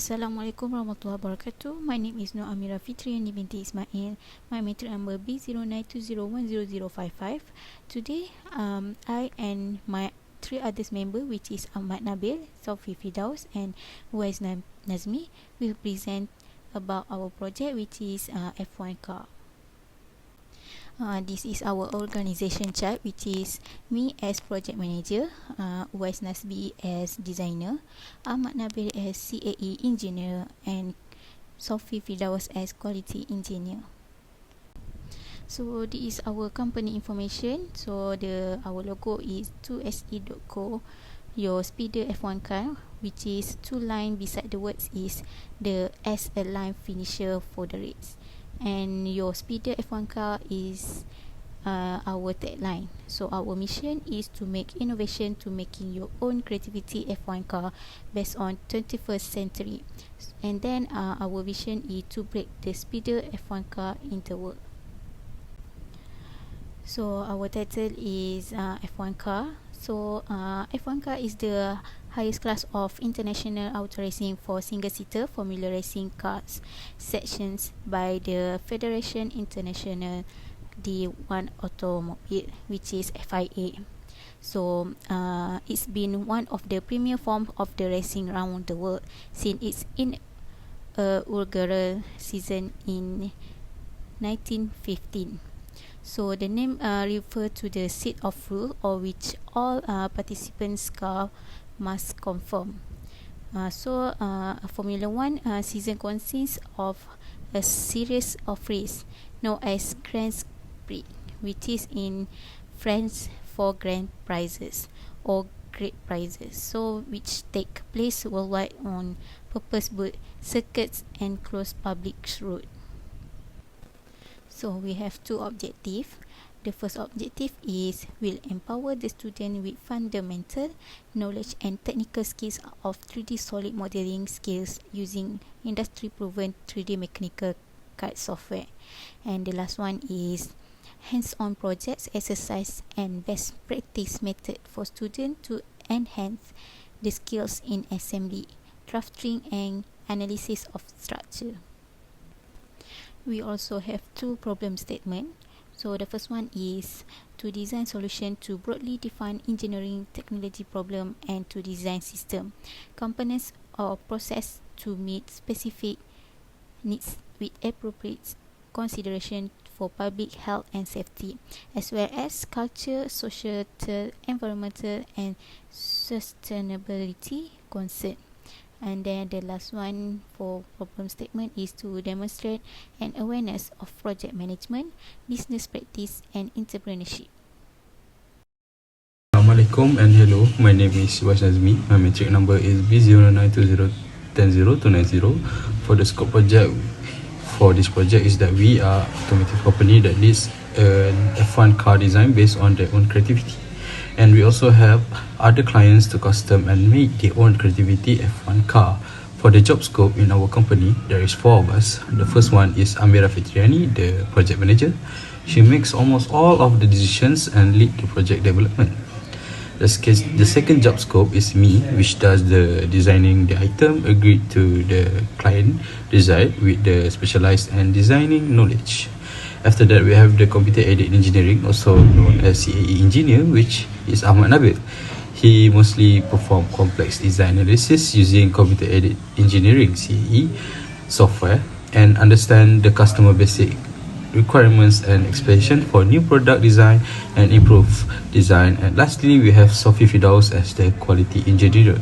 Assalamualaikum warahmatullahi wabarakatuh. My name is Nur Amira Fitri binti Ismail. My matric number B0920100055. Today, I and my three others member, which is Ahmad Nabil, Sofi Fidaus, and Uwais Nazmi, will present about our project, which is F1 car. This is our organisation chart, which is me as project manager, Uwais Nazmi as designer, Ahmad Nabil as CAE engineer, and Sofi Fidaus as quality engineer. So this is our company information. So our logo is 2SE.co. Your speeder F1 car, which is 2 line beside the words, is the S a line finisher for the race. And your speeder F1 car is our tagline. So our mission is to make innovation to making your own creativity F1 car based on 21st century. And then our vision is to break the speeder F1 car into world. So our title is F1 car. So F1 car is the highest class of international auto racing for single-seater Formula Racing cars sections by the Federation International D1 Automobile, which is FIA. So it's been one of the premier forms of the racing around the world since its inaugural season in 1915. So the name refers to the seat of rule, or which all participants' car must conform. So a Formula 1 season consists of a series of races known as Grand Prix, which is in French for grand prizes or great prizes, so which take place worldwide on purpose-built circuits and closed public roads. So we have two objectives. The first objective is will empower the student with fundamental knowledge and technical skills of 3D solid modeling skills using industry-proven 3D mechanical CAD software. And the last one is hands-on projects, exercise, and best practice method for students to enhance the skills in assembly, drafting, and analysis of structure. We also have two problem statements. So the first one is to design solution to broadly defined engineering technology problem and to design system, components or process to meet specific needs with appropriate consideration for public health and safety, as well as culture, societal, environmental, and sustainability concern. And then the last one for problem statement is to demonstrate an awareness of project management, business practice, and entrepreneurship. Assalamualaikum and hello, my name is Uwais Nazmi. My matric number is B0920100290. For the scope project for this project is that we are automotive company that leads an F1 car design based on their own creativity. And we also have other clients to custom and make their own creativity F1 car. For the job scope in our company, there is 4 of us. The first one is Amira Fitriani, the project manager. She makes almost all of the decisions and lead the project development. The second job scope is me, which does the designing the item agreed to the client design with the specialized and designing knowledge. After that, we have the computer-aided engineering, also known as CAE engineer, which is Ahmad Nabil. He mostly perform complex design analysis using computer-aided engineering (CAE) software and understand the customer basic requirements and expectation for new product design and improve design. And lastly, we have Sofi Fidaus as the quality engineer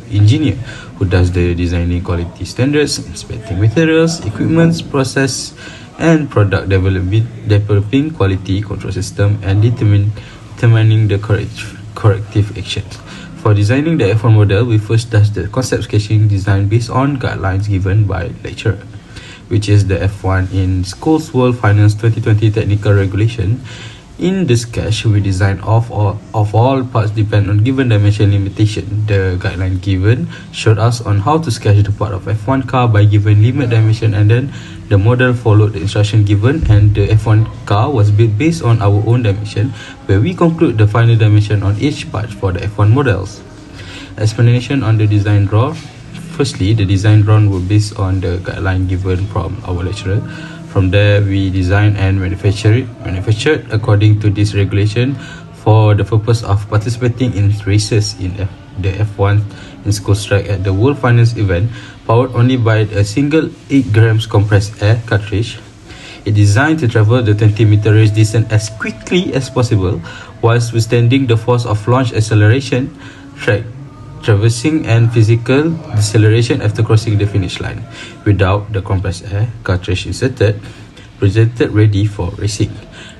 who does the designing quality standards, inspecting materials, equipments, process, and product developing quality control system, and determining the corrective actions. For designing the F1 model, we first does the concept sketching design based on guidelines given by lecturer, which is the F1 in Schools World Finance 2020 Technical Regulation. In the sketch, we design of all parts depend on given dimension limitation. The guideline given showed us on how to sketch the part of F1 car by given limit dimension, and then the model followed the instruction given, and the F1 car was built based on our own dimension, where we conclude the final dimension on each part for the F1 models. Explanation on the design draw Firstly, the design drawn were based on the guideline given from our lecturer. From there, we designed and manufactured according to this regulation for the purpose of participating in races in the F1 in school track at the World Finals event, powered only by a single 8 grams compressed air cartridge. It's designed to travel the 20-meter race distance as quickly as possible, whilst withstanding the force of launch acceleration, track traversing and physical deceleration after crossing the finish line, without the compressed air cartridge inserted, presented ready for racing.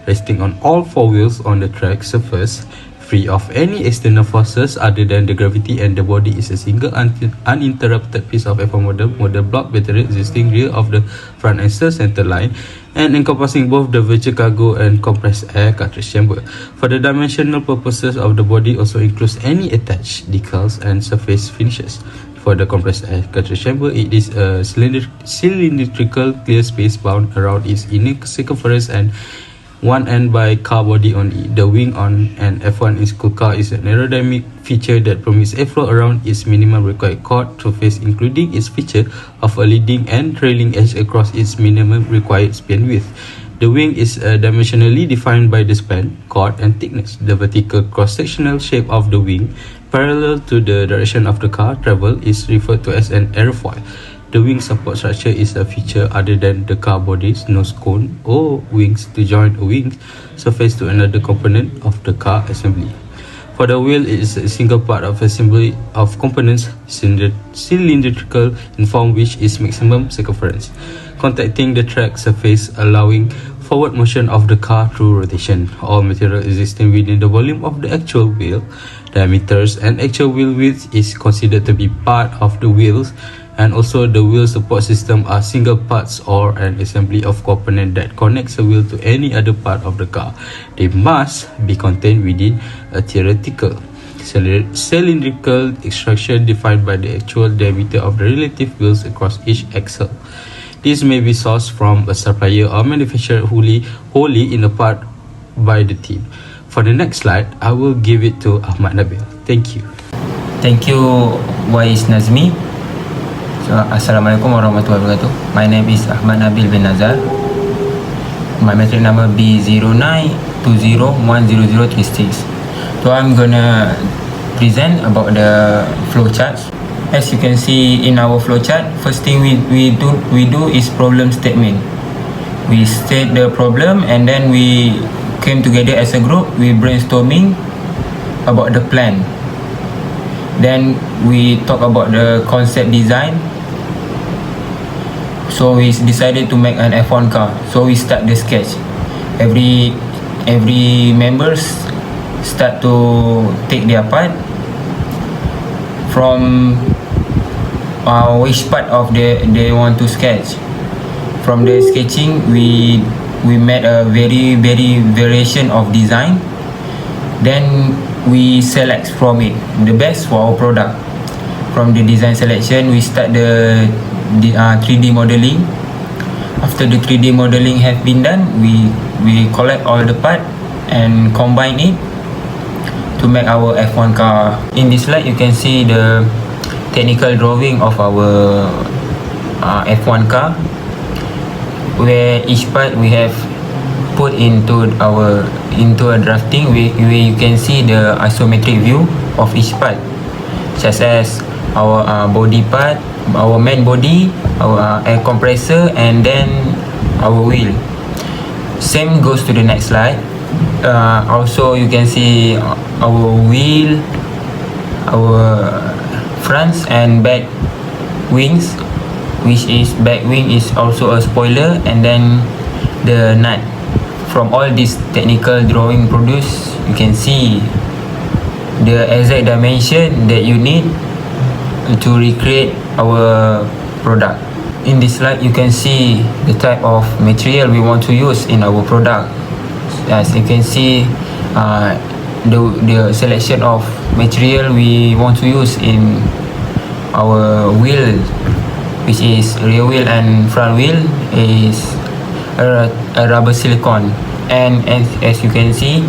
Resting on all 4 wheels on the track surface, free of any external forces other than the gravity, and the body is a single uninterrupted piece of F1 model block battery existing rear of the front axle center line and encompassing both the virtual cargo and compressed air cartridge chamber. For the dimensional purposes of the body also includes any attached decals and surface finishes. For the compressed air cartridge chamber, it is a cylindrical clear space bound around its inner circumference and one end by car body only. The wing on an F1 in school car is an aerodynamic feature that permits airflow around its minimum required chord surface, including its feature of a leading and trailing edge across its minimum required span width. The wing is dimensionally defined by the span, chord, and thickness. The vertical cross-sectional shape of the wing, parallel to the direction of the car travel, is referred to as an aerofoil. The wing support structure is a feature other than the car body's nose cone or wings to join a wing surface to another component of the car assembly. For the wheel, it is a single part of assembly of components cylindrical in form, which is maximum circumference, contacting the track surface, allowing forward motion of the car through rotation. All material existing within the volume of the actual wheel diameters and actual wheel width is considered to be part of the wheels, and also the wheel support system are single parts or an assembly of component that connects a wheel to any other part of the car. They must be contained within a theoretical cylindrical structure defined by the actual diameter of the relative wheels across each axle. This may be sourced from a supplier or manufactured wholly in a part by the team. For the next slide, I will give it to Ahmad Nabil. Thank you. Thank you, Wais Nazmi. So, Assalamualaikum warahmatullahi wabarakatuh. My name is Ahmad Nabil bin Nazar. My metric number B0920100036. So I'm gonna present about the flow charts. As you can see in our flow chart, first thing we do is problem statement. We state the problem and then we came together as a group. We brainstorming about the plan. Then we talk about the concept design. So we decided to make an F1 car. So we start the sketch. Every members start to take their part from which part of they want to sketch. From the sketching, we made a very variation of design. Then we select from it the best for our product. From the design selection, we start the 3D modeling. After the 3D modeling have been done, we collect all the part and combine it to make our F1 car. In this slide, you can see the technical drawing of our F1 car, where each part we have put into a drafting where you can see the isometric view of each part, such as our body part, our main body, our air compressor, and then our wheel. Same goes to the next slide. Also you can see our wheel, our front and back wings, which is back wing is also a spoiler, and then the nut. From all this technical drawing produced, you can see the exact dimension that you need to recreate our product. In this slide, you can see the type of material we want to use in our product. As you can see, the selection of material we want to use in our wheel, which is rear wheel and front wheel, is a rubber silicone. And as you can see,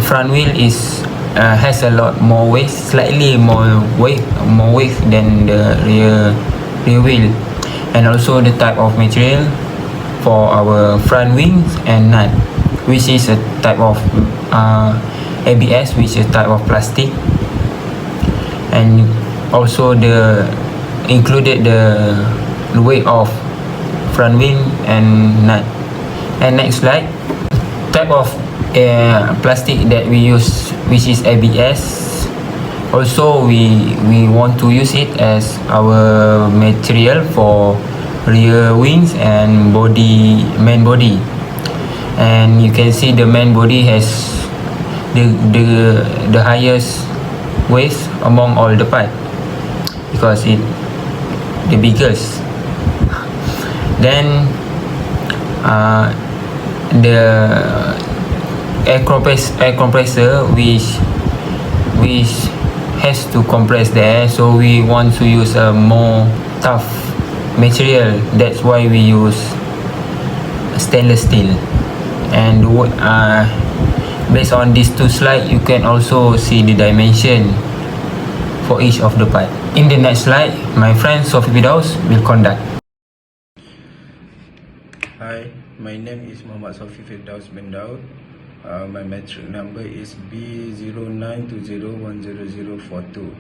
front wheel is has a lot more weight, slightly more weight than the rear wheel, and also the type of material for our front wings and nut, which is a type of ABS, which is a type of plastic, and also the included the weight of front wing and nut. And next slide, type of plastic that we use, which is ABS. Also we want to use it as our material for rear wings and main body. And you can see the main body has the highest weight among all the part because it the biggest. Then the air compressor which has to compress the air, so we want to use a more tough material. That's why we use stainless steel. And based on these two slides, you can also see the dimension for each of the part. In the next slide, my friend Sophie Fidaus will conduct. Hi, my name is Muhammad Sophie Firdaus bin Daud. My metric number is B0920100042.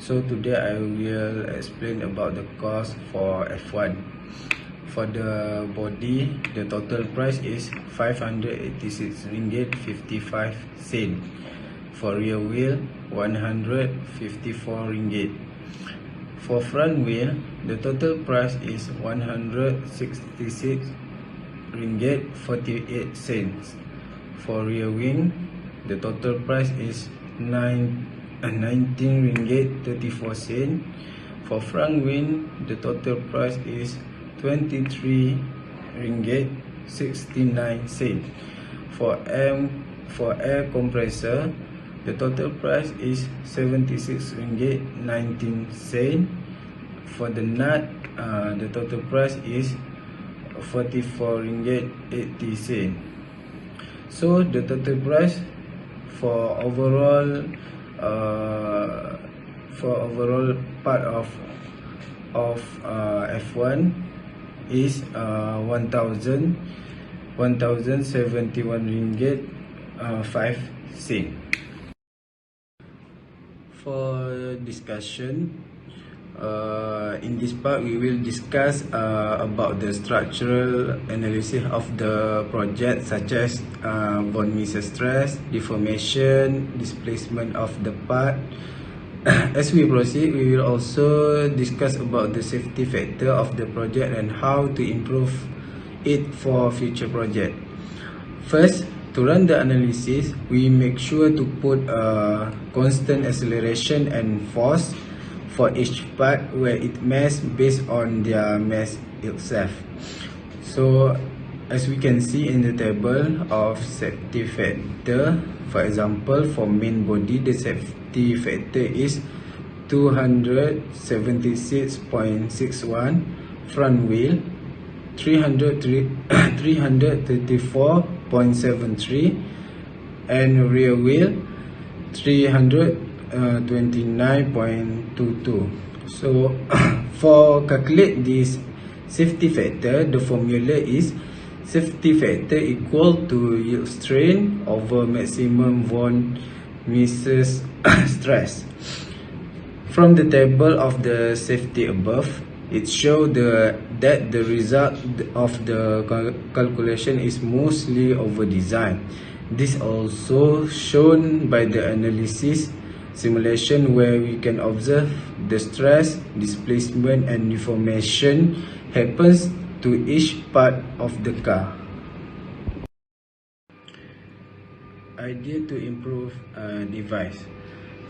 So today I will explain about the cost for F1. For the body, the total price is RM586.55. For rear wheel, RM154. For front wheel, the total price is RM166.48. For rear wing, the total price is RM19.34. For front wing, the total price is RM23.69. For air compressor, the total price is RM76.19. For the nut, the total price is RM44.80. So the total price for overall part of F1 is RM1,071.05. For discussion, in this part we will discuss about the structural analysis of the project, such as von Mises stress, deformation, displacement of the part. As we proceed, we will also discuss about the safety factor of the project and how to improve it for future project. First, to run the analysis, we make sure to put a constant acceleration and force for each part where it mass based on their mass itself. So as we can see in the table of safety factor, for example, for main body, the safety factor is 276.61, front wheel 334.73, and rear wheel 329.22. So for calculate this safety factor, the formula is safety factor equal to yield strain over maximum von Mises stress. From the table of the safety above, it shows that the result of the calculation is mostly over design. This also shown by the analysis simulation, where we can observe the stress, displacement and deformation happens to each part of the car. Idea to improve a device.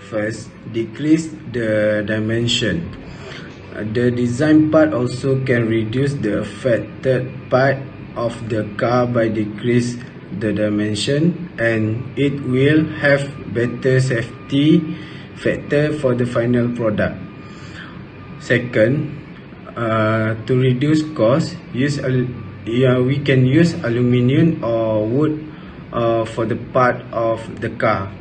First, decrease the dimension. The design part also can reduce the affected part of the car by decrease the dimension, and it will have better safety factor for the final product. Second, to reduce cost, we can use aluminium or wood for the part of the car.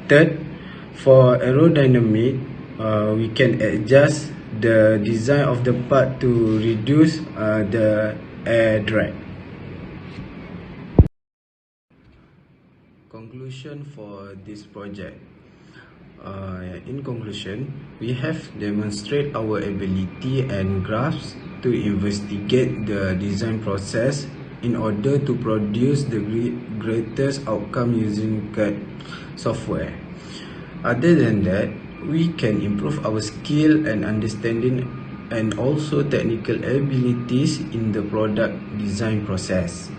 Third, for aerodynamic, we can adjust the design of the part to reduce the air drag. Conclusion for this project. In conclusion, we have demonstrated our ability and grasp to investigate the design process in order to produce the greatest outcome using CAD software. Other than that, we can improve our skill and understanding and also technical abilities in the product design process.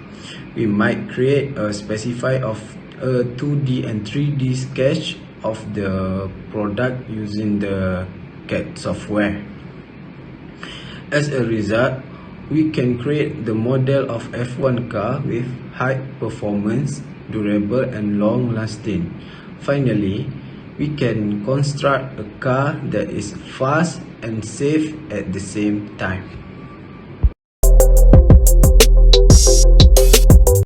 We might create a specify of a 2D and 3D sketch of the product using the CAD software. As a result, we can create the model of F1 car with high performance, durable and long lasting. Finally, we can construct a car that is fast and safe at the same time.